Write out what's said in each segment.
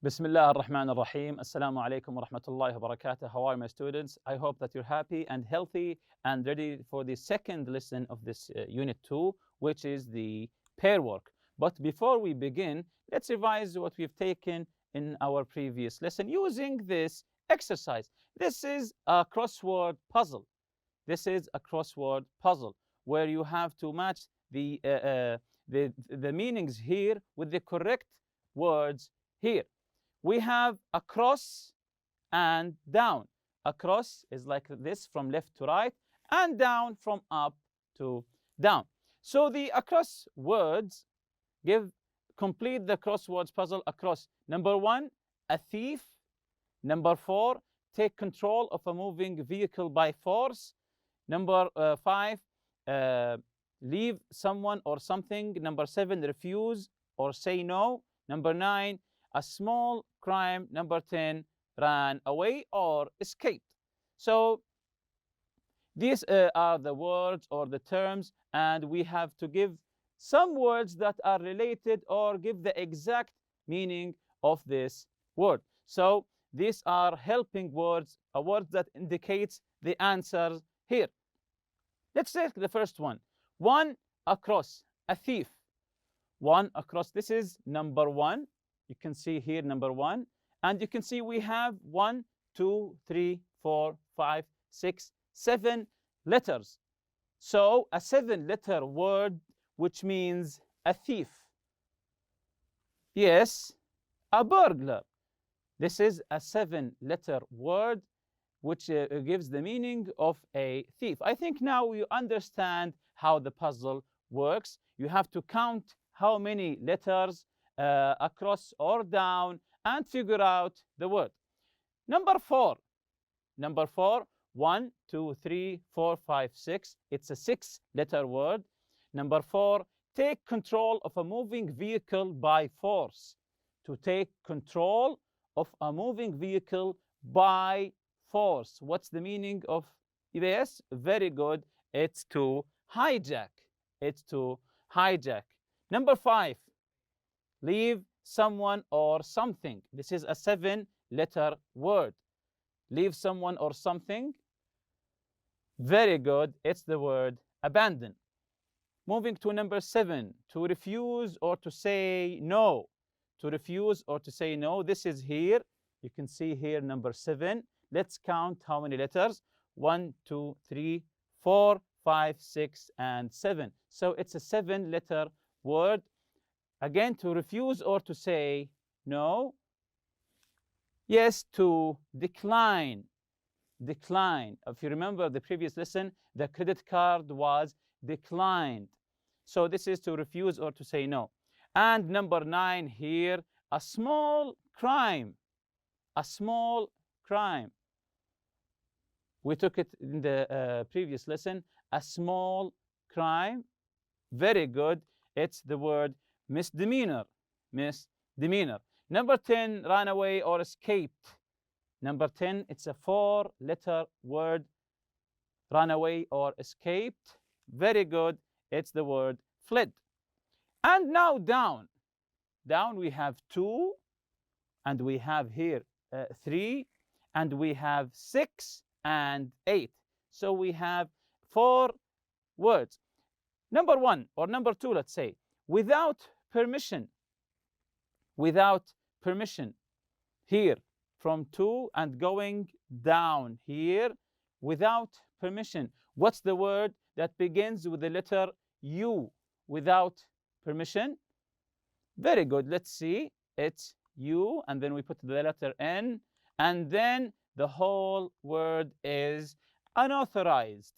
بسم الله الرحمن الرحيم. السلام عليكم ورحمة الله وبركاته. How are my students? I hope that you're happy and healthy and ready for the second lesson of this unit 2, which is the pair work. But before we begin, let's revise what we've taken in our previous lesson using this exercise. This is a crossword puzzle. This is a crossword puzzle where you have to match the meanings here with the correct words here. We have across and down. Across is like this from left to right, and down from up to down. So the across words complete the crosswords puzzle across. Number 1, a thief. Number 4, take control of a moving vehicle by force. Number 5, leave someone or something. Number 7, refuse or say no. Number 9, a small crime. Number 10, ran away or escaped. So these are the words or the terms, and we have to give some words that are related or give the exact meaning of this word. So these are helping words, a word that indicates the answers here. Let's take the first one. 1, across, a thief. 1, across. This is number 1. You can see here number 1. And you can see we have 1, 2, 3, 4, 5, 6, 7 letters. So a 7-letter word, which means a thief. Yes, a burglar. This is a 7-letter word which gives the meaning of a thief. I think now you understand how the puzzle works. You have to count how many letters across or down and figure out the word. Number 4. Number 4, 1, 2, 3, 4, 5, 6. It's a 6-letter word. Number 4, take control of a moving vehicle by force. To take control of a moving vehicle by force. What's the meaning of this? Very good. It's to hijack. It's to hijack. Number 5, leave someone or something. This is a 7-letter word. Leave someone or something. Very good. It's the word abandon. Moving to number 7, to refuse or to say no. To refuse or to say no. This is here. You can see here number 7. Let's count how many letters. 1, 2, 3, 4, 5, 6, and 7. So it's a 7-letter word. Again, to refuse or to say no. Yes, to decline. Decline. If you remember the previous lesson, the credit card was declined. So this is to refuse or to say no. And number 9 here, a small crime. A small crime. We took it in the previous lesson. A small crime. Very good. It's the word misdemeanor. Misdemeanor. Number 10, ran away or escaped. Number 10, it's a 4-letter word. Ran away or escaped. Very good. It's the word fled. And now down. Down we have 2, and we have here 3, and we have 6 and 8. So we have 4 words. Number 1 or number 2, let's say, without permission. Without permission. Here from 2 and going down here, without permission. What's the word that begins with the letter U? Without permission. Very good. Let's see. It's U, and then we put the letter N, and then the whole word is unauthorized.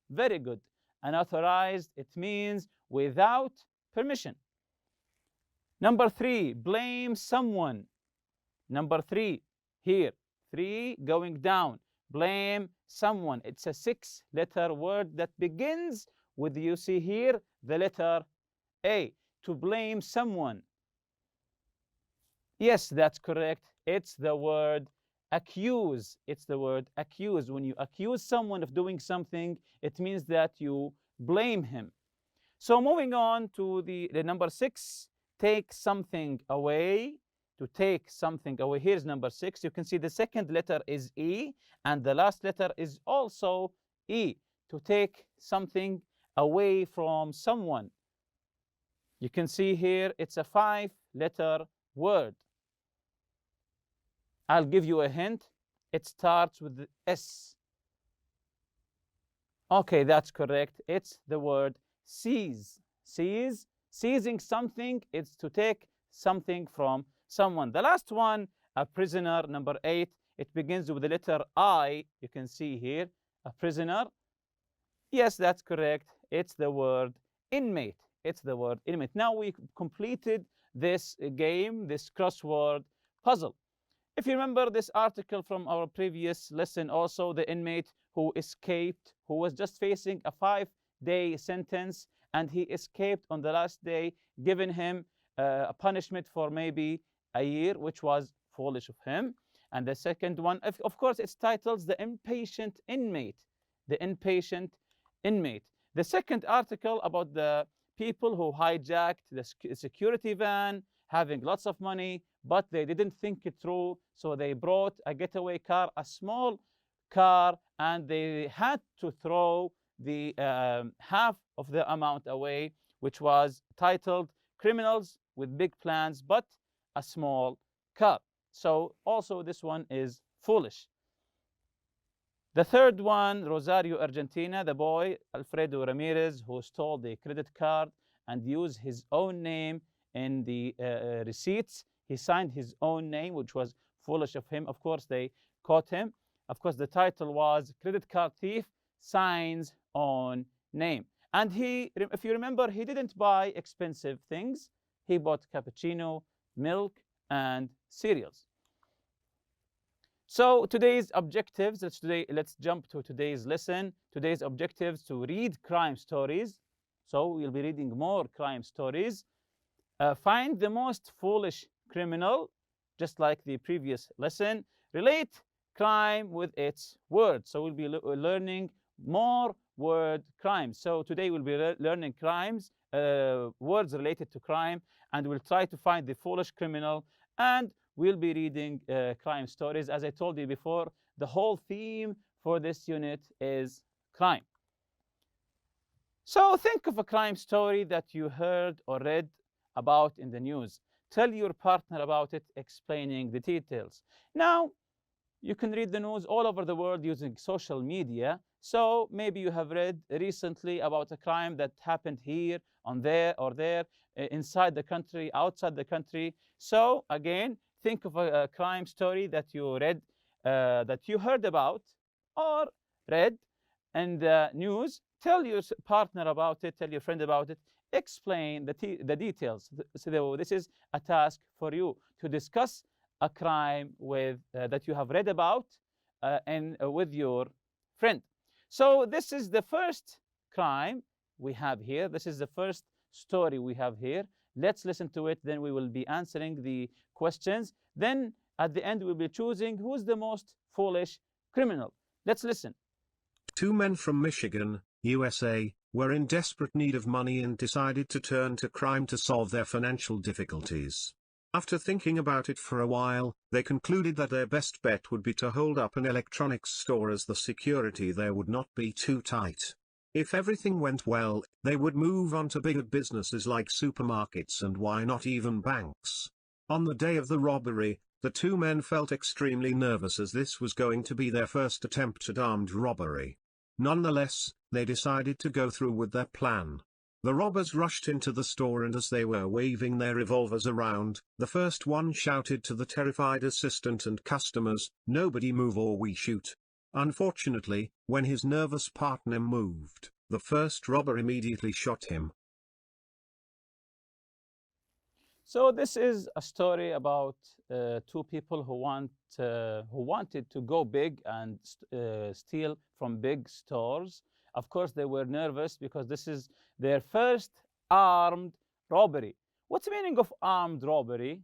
Very good. Unauthorized, it means without permission. Number 3, blame someone. Number 3, here, 3 going down. Blame someone. It's a 6-letter word that begins with, you see here, the letter A. To blame someone. Yes, that's correct. It's the word accuse. It's the word accuse. When you accuse someone of doing something, it means that you blame him. So moving on to the number 6, take something away. to take something away. Here's number 6. You can see the second letter is E, and the last letter is also E, to take something away from someone. You can see here it's a 5-letter word. I'll give you a hint. It starts with the S. Okay, that's correct. It's the word seize. Seize. Seizing something, it's to take something from someone. The last one, a prisoner, number 8. It begins with the letter I. You can see here, a prisoner. Yes, that's correct. It's the word inmate. It's the word inmate. Now we completed this game, this crossword puzzle. If you remember this article from our previous lesson, also the inmate who escaped, who was just facing a 5-day sentence, and he escaped on the last day, giving him a punishment for maybe a year, which was foolish of him. And the second one, of course, it's titled The Impatient Inmate. The Impatient Inmate. The second article about the people who hijacked the security van, having lots of money, but they didn't think it through, so they brought a getaway car, a small car, and they had to throw the half of the amount away, which was titled Criminals with Big Plans but a Small Car. So also this one is foolish. The third one, Rosario, Argentina, the boy Alfredo Ramirez, who stole the credit card and used his own name in the receipts. He signed his own name, which was foolish of him. Of course, they caught him. Of course, the title was Credit Card Thief Signs Own Name. And he, if you remember, he didn't buy expensive things. He bought cappuccino, milk, and cereals. So today's objectives, let's jump to today's lesson. Today's objectives to read crime stories. So we'll be reading more crime stories. Find the most foolish criminal, just like the previous lesson. Relate crime with its words. So we'll be learning more word crimes. So today we'll be learning crimes, words related to crime, and we'll try to find the foolish criminal, and we'll be reading crime stories. As I told you before, the whole theme for this unit is crime. So think of a crime story that you heard or read about in the news. Tell your partner about it, explaining the details. Now, you can read the news all over the world using social media. So maybe you have read recently about a crime that happened here, on there, or there, inside the country, outside the country. So again, think of a crime story that you read, that you heard about or read in the news. Tell your partner about it, tell your friend about it, explain the details. So this is a task for you to discuss a crime with that you have read about and with your friend. So this is the first crime we have here. This is the first story we have here. Let's listen to it. Then we will be answering the questions. Then at the end, we'll be choosing who's the most foolish criminal. Let's listen. 2 men from Michigan, USA, were in desperate need of money and decided to turn to crime to solve their financial difficulties. After thinking about it for a while, they concluded that their best bet would be to hold up an electronics store, as the security there would not be too tight. If everything went well, they would move on to bigger businesses like supermarkets and why not even banks. On the day of the robbery, the 2 men felt extremely nervous, as this was going to be their first attempt at armed robbery. Nonetheless, they decided to go through with their plan. The robbers rushed into the store, and as they were waving their revolvers around, the first one shouted to the terrified assistant and customers, "Nobody move or we shoot." Unfortunately, when his nervous partner moved, the first robber immediately shot him. So this is a story about 2 people who wanted to go big and steal from big stores. Of course, they were nervous because this is their first armed robbery. What's the meaning of armed robbery?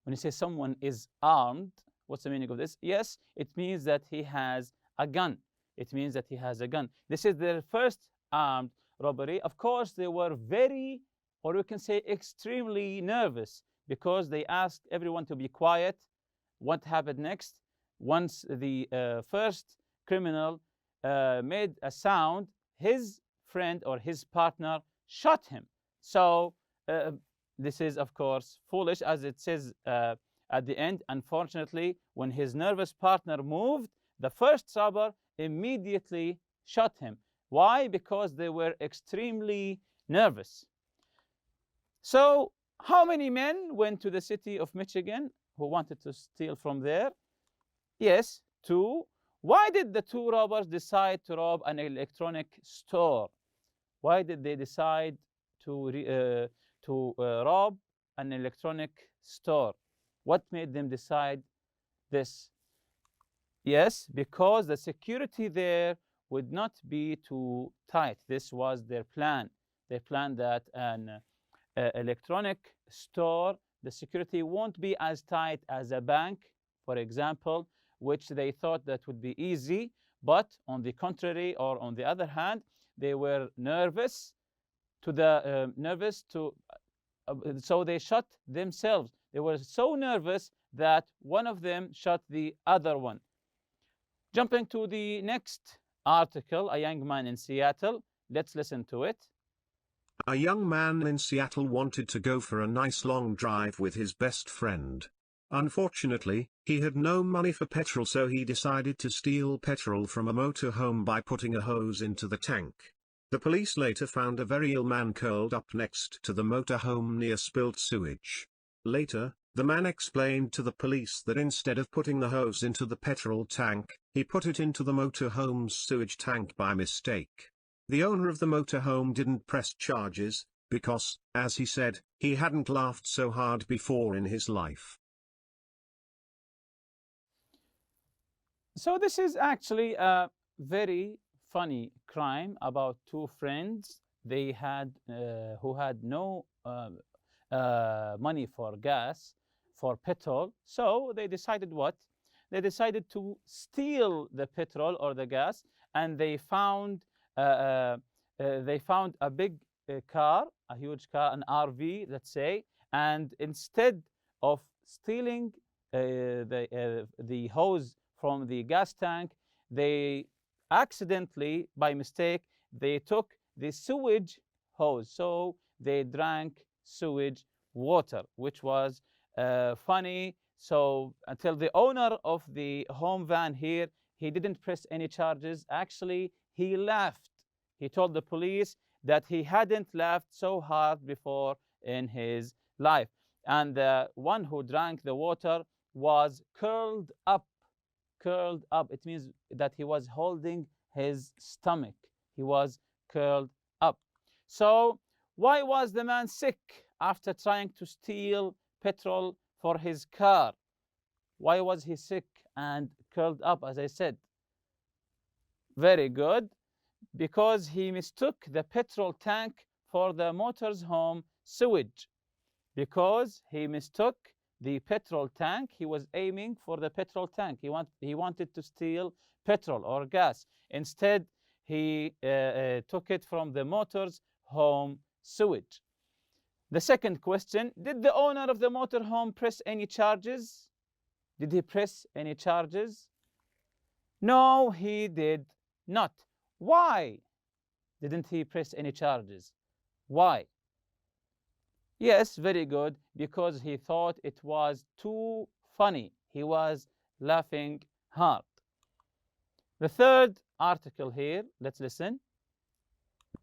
When you say someone is armed, what's the meaning of this? Yes, it means that he has a gun. It means that he has a gun. This is their first armed robbery. Of course, they were very, or you can say extremely nervous because they asked everyone to be quiet. What happened next? Once the first criminal made a sound, his friend or his partner shot him. So this is, of course, foolish, as it says at the end. Unfortunately, when his nervous partner moved, the first robber immediately shot him. Why? Because they were extremely nervous. So how many men went to the city of Michigan who wanted to steal from there? Yes, 2. Why did the 2 robbers decide to rob an electronic store? Why did they decide to rob an electronic store? What made them decide this? Yes, because the security there would not be too tight. This was their plan. They planned that an electronic store, the security won't be as tight as a bank, for example, which they thought that would be easy. But on the contrary, or on the other hand, they were nervous so they shot themselves. They were so nervous that one of them shot the other one. Jumping to the next article, a young man in Seattle. Let's listen to it. A young man in Seattle wanted to go for a nice long drive with his best friend. Unfortunately, he had no money for petrol, so he decided to steal petrol from a motorhome by putting a hose into the tank. The police later found a very ill man curled up next to the motorhome near spilt sewage. Later, the man explained to the police that instead of putting the hose into the petrol tank, he put it into the motorhome's sewage tank by mistake. The owner of the motorhome didn't press charges, because, as he said, he hadn't laughed so hard before in his life. So this is actually a very funny crime about 2 friends. They had who had no money for gas, for petrol. So they decided what? They decided to steal the petrol or the gas, and they found a big car, a huge car, an RV, let's say. And instead of stealing the hose from the gas tank, they accidentally, by mistake, they took the sewage hose. So they drank sewage water, which was funny. So until the owner of the home van here, he didn't press any charges. Actually, he laughed. He told the police that he hadn't laughed so hard before in his life. And the one who drank the water was curled up. Curled up. It means that he was holding his stomach. He was curled up. So why was the man sick after trying to steal petrol for his car? Why was he sick and curled up, as I said? Very good. Because he mistook the petrol tank for the motorhome sewage. Because he mistook the petrol tank, he was aiming for the petrol tank. He wanted to steal petrol or gas. Instead, he took it from the motorhome sewage. The second question, did the owner of the motorhome press any charges? Did he press any charges? No, he did not. Why didn't he press any charges? Why? Yes, very good, because he thought it was too funny. He was laughing hard. The third article here, let's listen.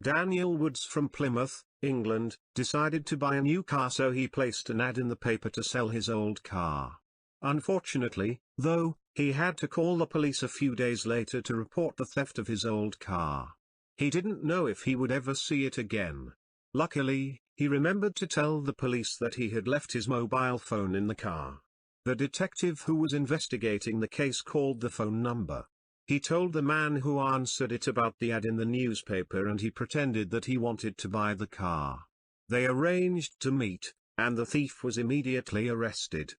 Daniel Woods from Plymouth, England, decided to buy a new car, so he placed an ad in the paper to sell his old car. Unfortunately, though, he had to call the police a few days later to report the theft of his old car. He didn't know if he would ever see it again. Luckily, he remembered to tell the police that he had left his mobile phone in the car. The detective who was investigating the case called the phone number. He told the man who answered it about the ad in the newspaper, and he pretended that he wanted to buy the car. They arranged to meet, and the thief was immediately arrested.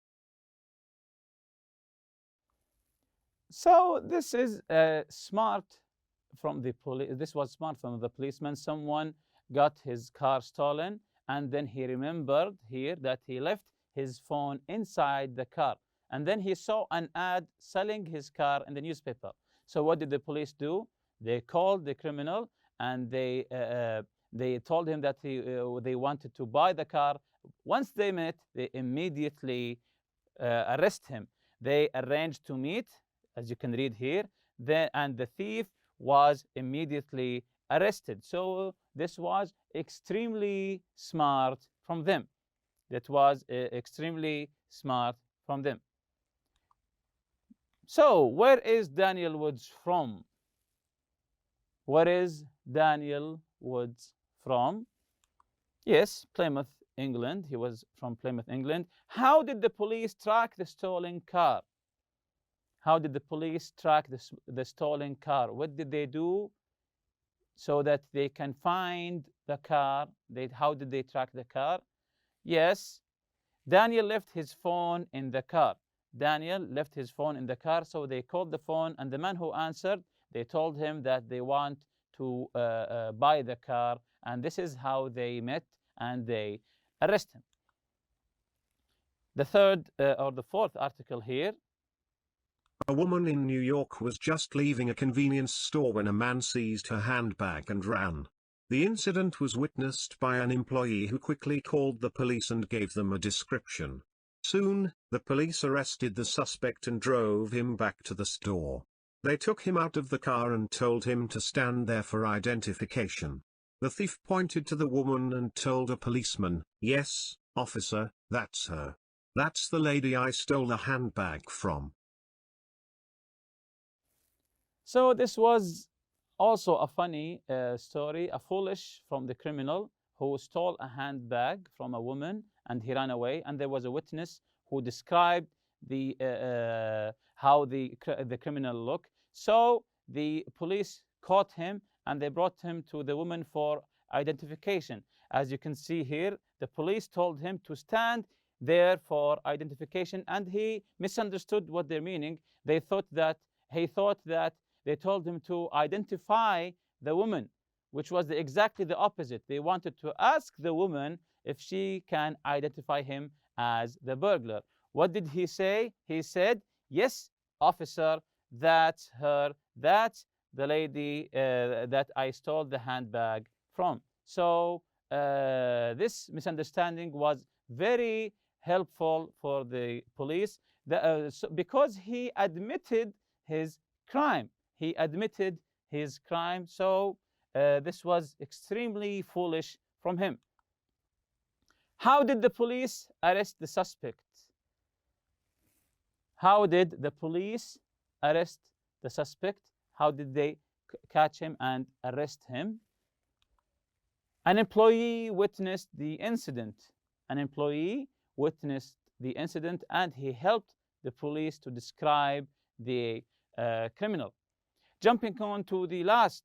So this is smart from the police. This was smart from the policeman. Someone got his car stolen, and then he remembered here that he left his phone inside the car. And then he saw an ad selling his car in the newspaper. So what did the police do? They called the criminal and they told him that they wanted to buy the car. Once they met, they immediately arrest him. They arranged to meet, as you can read here, and the thief was immediately arrested. So this was extremely smart from them. That was extremely smart from them. So where is Daniel Woods from? Where is Daniel Woods from? Yes, Plymouth, England. He was from Plymouth, England. How did the police track the stolen car? How did the police track the stolen car? What did they do so that they can find the car? How did they track the car? Yes, Daniel left his phone in the car. Daniel left his phone in the car, so they called the phone, and the man who answered, they told him that they want to buy the car, and this is how they met, and they arrest him. The third or the fourth article here. A woman in New York was just leaving a convenience store when a man seized her handbag and ran. The incident was witnessed by an employee who quickly called the police and gave them a description. Soon, the police arrested the suspect and drove him back to the store. They took him out of the car and told him to stand there for identification. The thief pointed to the woman and told a policeman, "Yes, officer, that's her. That's the lady I stole the handbag from." So this was also a funny story, a foolish from the criminal who stole a handbag from a woman and he ran away. And there was a witness who described how the criminal looked. So the police caught him and they brought him to the woman for identification. As you can see here, the police told him to stand there for identification, and he misunderstood what they're meaning. He thought that they told him to identify the woman, which was exactly the opposite. They wanted to ask the woman if she can identify him as the burglar. What did he say? He said, "Yes, officer, that's her. That's the lady that I stole the handbag from." So this misunderstanding was very helpful for the police because he admitted his crime. He admitted his crime. So this was extremely foolish from him. How did the police arrest the suspect? How did the police arrest the suspect? How did they catch him and arrest him? An employee witnessed the incident. An employee witnessed the incident and he helped the police to describe the criminal. Jumping on to the last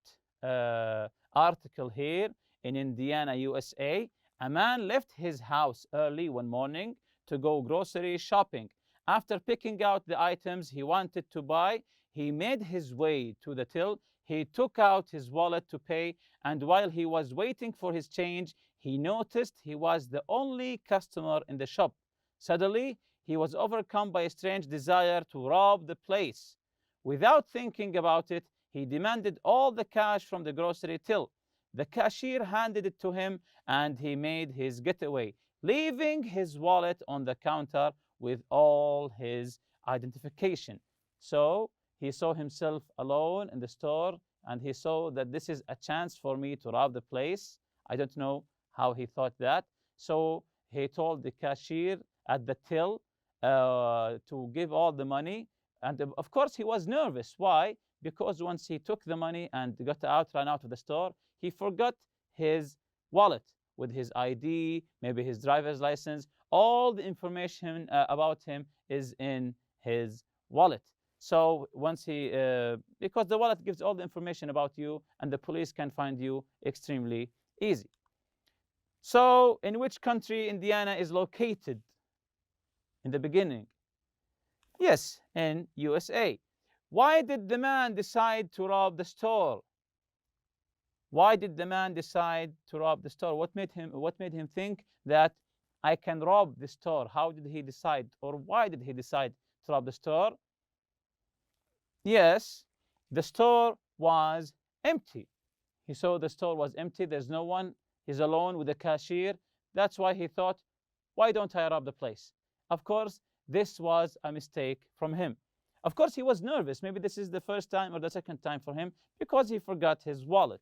article here, in Indiana, USA, a man left his house early one morning to go grocery shopping. After picking out the items he wanted to buy, he made his way to the till. He took out his wallet to pay, and while he was waiting for his change, he noticed he was the only customer in the shop. Suddenly, he was overcome by a strange desire to rob the place. Without thinking about it, he demanded all the cash from the grocery till. The cashier handed it to him, and he made his getaway, leaving his wallet on the counter with all his identification. So he saw himself alone in the store, and he saw that this is a chance for me to rob the place. I don't know how he thought that. So he told the cashier at the till to give all the money. And of course, he was nervous. Why? Because once he took the money and ran out of the store, he forgot his wallet with his ID, maybe his driver's license. All the information about him is in his wallet. So once because the wallet gives all the information about you, and the police can find you extremely easy. So in which country Indiana is located in the beginning? Yes, in USA. Why did the man decide to rob the store? Why did the man decide to rob the store? What made him think that I can rob the store. How did he decide, or why did he decide to rob the store? Yes, the store was empty. He saw the store was empty. There's no one. He's alone with the cashier. That's why he thought, why don't I rob the place? Of course, this was a mistake from him. Of course, he was nervous. Maybe this is the first time or the second time for him because he forgot his wallet.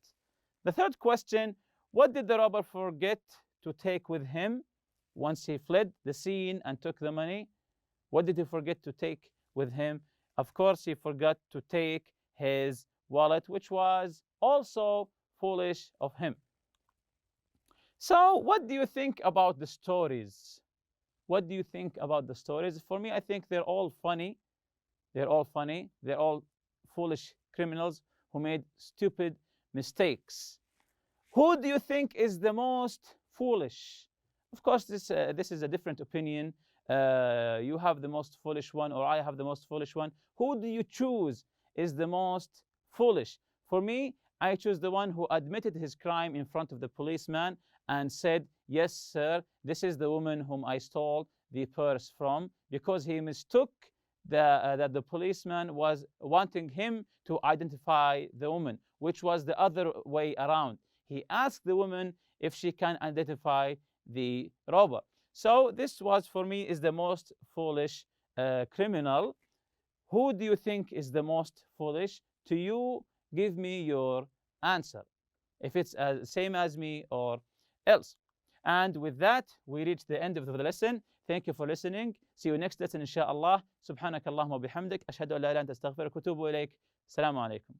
The third question, what did the robber forget to take with him once he fled the scene and took the money? What did he forget to take with him? Of course, he forgot to take his wallet, which was also foolish of him. So, what do you think about the stories? What do you think about the stories? For me, I think they're all funny. They're all funny. They're all foolish criminals who made stupid mistakes. Who do you think is the most foolish? Of course, this is a different opinion. You have the most foolish one, or I have the most foolish one. Who do you choose is the most foolish? For me, I choose the one who admitted his crime in front of the policeman and said, yes, sir, this is the woman whom I stole the purse from, because he mistook that the policeman was wanting him to identify the woman, which was the other way around. He asked the woman if she can identify the robber. So this was, for me, is the most foolish criminal. Who do you think is the most foolish? To you, give me your answer, if it's same as me or else. And with that, we reach the end of the lesson. Thank you for listening. See you next lesson, inshallah. Subhanakallahumma bihamdik. Ashhadu an la ilaha illa anta astaghfiruka wa atubu ilayk. Assalamu alaikum.